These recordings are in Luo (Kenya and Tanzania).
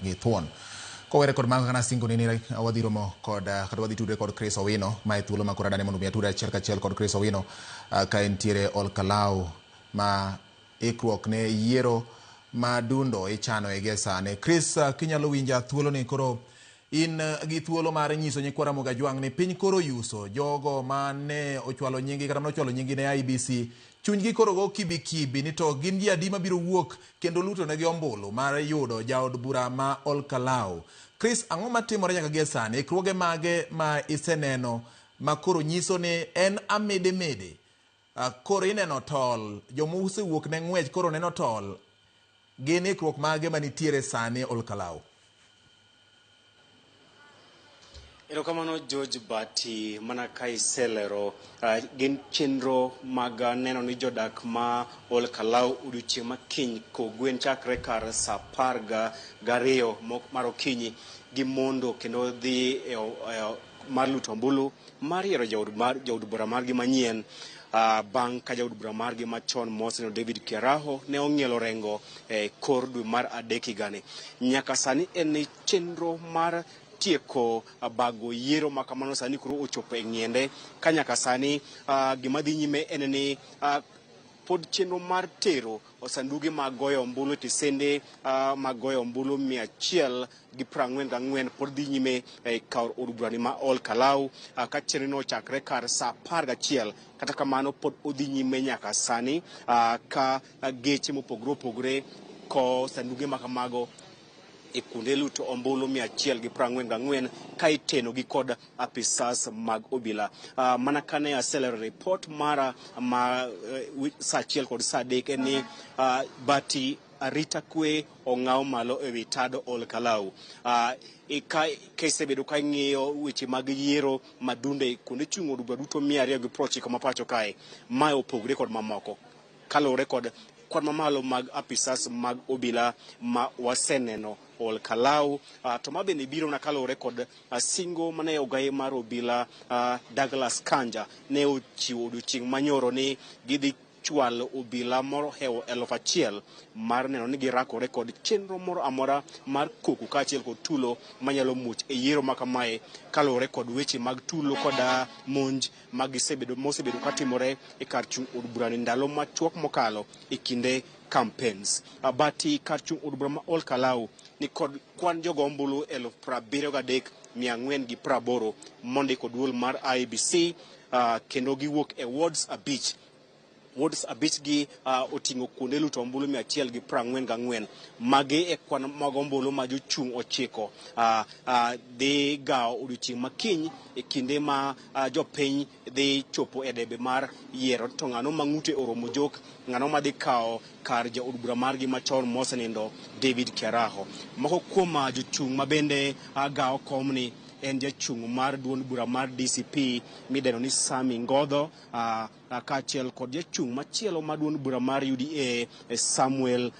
gi thuon. Kowere kod mago kana singo ni wadhi romo kod kata wadhi tudre kod Chris Owino ma thuolo ma korada ne mondo mi tudre achiel kachiel kod Chris Owino ka entiere Ol Kalou ma ikruok ne yiero ma dundo ichano e gesane. Chris, kinyalo winja thuolo ni koro in gi thuolo mar nyiso nyikwara Muga Jwang ni piny koro yuso jogo ma ne ochwalo nyingi kata nochwalo nyingi ne IBC chunygi koro go kibi ni to gin ji adi mabiro wuok kendo luto ne gi ombulu mar yudo jaod bura ma Ol Kalou. Chris, ang'o matimore nyaka gie sani? Ikruoge mage ma iseneno ma koro nyiso ni en amede koro ineno tol, jomo usewuok ne ng'wech koro neno tol, gin ikruok mage manitiere sani Ol Kalou? Erokamano George Bati, mana ka iselero gin chenro mag neno ni jodak ma Ol Kalou odiochieng' ma kiny kogwen chakre kar sa 12 mar okinyi gi mondo kendo dhi mar luto ombulu mar yiero jaod bura margi manyien bang' ka jaod bura margi machon Moseno David Kiaraho ne ong'ielo rengo kor dwe mar adek higani. Nyaka sani en chenro mar tieko bago yiero makamano sani koro ochopo e ng'iende ka nyaka sani gima dhi nyime en ni pod chenro mar tero sanduge mag goyo ombulu e tisende mag goyo ombulu 144 pod dhi nyime kar od burani ma Ol Kalou ka chenro no chakre kar sa 11. Kata kamano pod odhi nyime nyaka sani ka geche mopogore opogore ko sanduge makamago e kuonde luto ombulu 144 ka iteno gi kod apisas mag obila. Mana kane aselero report mara ma sa 1 kod sa 3 ni Bati arita kwe ong'aw malo e wi tado Ol Kalou. Ka isebedo ka ing'iyo weche mag yiero madunde kuonde chung' od bura duto 290 ma pacho kae, ma opogore kod mamoko kalore kod kwan mamalo mag apisas mag obila ma waseneno Ol Kalou to ma bende biro na kalore kod singo mane ogaye mar obila Douglas Kanja ne ochiwo odiochieng' manyoro ni gidhi chwalo obila moro hewo 1,000 mar neno ni girakore kod chenro moro amora mar koko kaachiel kod tulo manyalo muoch e yiero makamae kalore kod weche mag tulo kod monj mosebedo katimore e kar chung' od burani ndalo machuok mokalo e kinde campaigns. Bati kar chung' od bura ma Ol Kalou ni kod kwan jogo ombulu 73,480 mondiko duol mar IBC kendo giwuok e wards abich gi oting'o kuonde luto ombulu 144 magi e kwan mag ombulu ma jochung' ochiko dhi gawo odiochieng' makiny e kinde ma jopiny dhi chopo e debe mar yiero to ng'ano ma ng'ute oromo jok, ng'ano ma dhi kawo kar jaod bura margi machon mosenindo David Kiaraho. Moko kuom jochung' ma bende gawo komni en jachung' mar duond bura mar DCP mideno ni Sami Ngodho kaachiel kod jachung' machielo mar duond bura mar UDA Samuel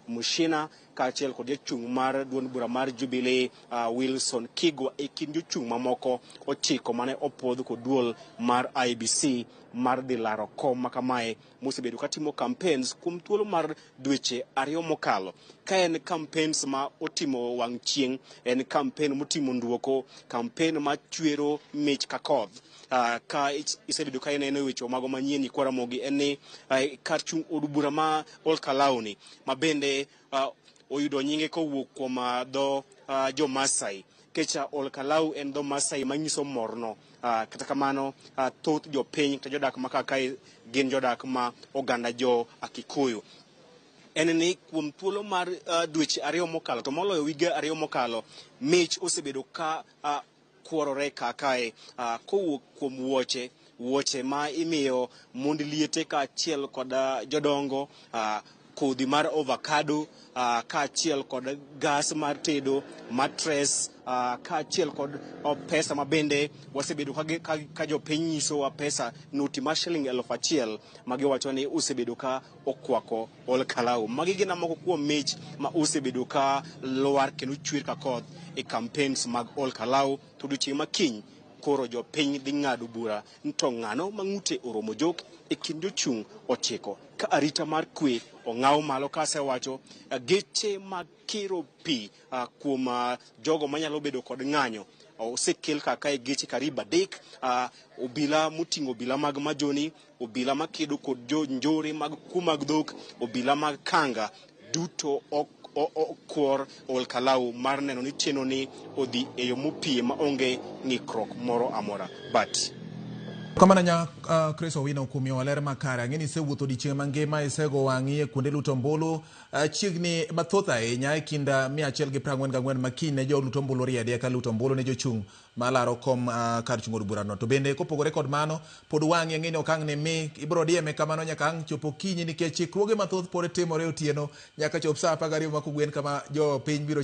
Mushina kaachiel kod jachung' mar duond bura mar Jubilee Wilson Kigwa e kind jochung' mamoko 9 mane opwodh kod duol mar IBC mar dhi laro kom makamae mosebedo katimo campaigns kuom thuolo mar dweche 2 mokalo. Ka en campaigns ma otimo wang' chieng', en campaign motimo nduoko, campaign ma chwero mich ka koth. Ka isebedo ka ineno weche mago manyien ikwara mogi en ni kar chung' od bura ma Ol Kalou ni ma bende oyudo nyinge kowuok kuom dho jo Masai. Kecha Ol Kalou en dho Masai manyiso morno. Kata kamano thoth jopiny kata jodak ma kae gin jodak ma oganda jo Akikuyu. En ni kuom thuolo mar dweche 2 mokalo to moloyo wige 2 mokalo mich osebedo ka kuorore kae kowuok kuom wuoche ma imiyo mond liete kaachiel kod jodongo, kodhi mar avocado kaachiel kod gas mar tedo, mattress kaachiel kod pesa ma bende wasebedo ka jopiny nyisowa pesa noti mar shiling 1,000 ma giwacho ni osebedo ka okwako Ol Kalou. Magi gin moko kuom mich ma osebedo ka lwar kendo chwer ka koth e campaigns mag Ol Kalou to odiochieng' makiny koro jopiny dhi ng'ado bura to ng'ano ma ng'ute oromo jok e kind jochung' 9 ka arita mar kwe ong'aw malo kasewacho geche mag kiro pi kuom jogo manyalo bedo kod ng'anyo osekel kaka e geche karibu 3, obila moting'o obila mag majoni, obila makedo kod njore mag kumag dhok, obila mag kanga duto okwor Ol Kalou mar neno ni tieno ni odhi e yo mopie maonge ng'ikruok moro amora. But kamana nya Chris Owino kuom yo ler makare ang'eni isewuotho odiechieng' mangima isego wang'i e kuonde luto ombulu chiegni mathoth ahinya e kind 144 makiny ne jo luto ombulu riede ka luto ombulu ne jochung' malaro kom kar chungo od burano to bende kopogore kod mano pod wang'i ang'eni okang' ni mi ibro dieme kamano nyaka ang' chopo kinyi nikech chikruoge mathoth pod timore otieno nyaka chop sa 12 makogwen kama jo piny biro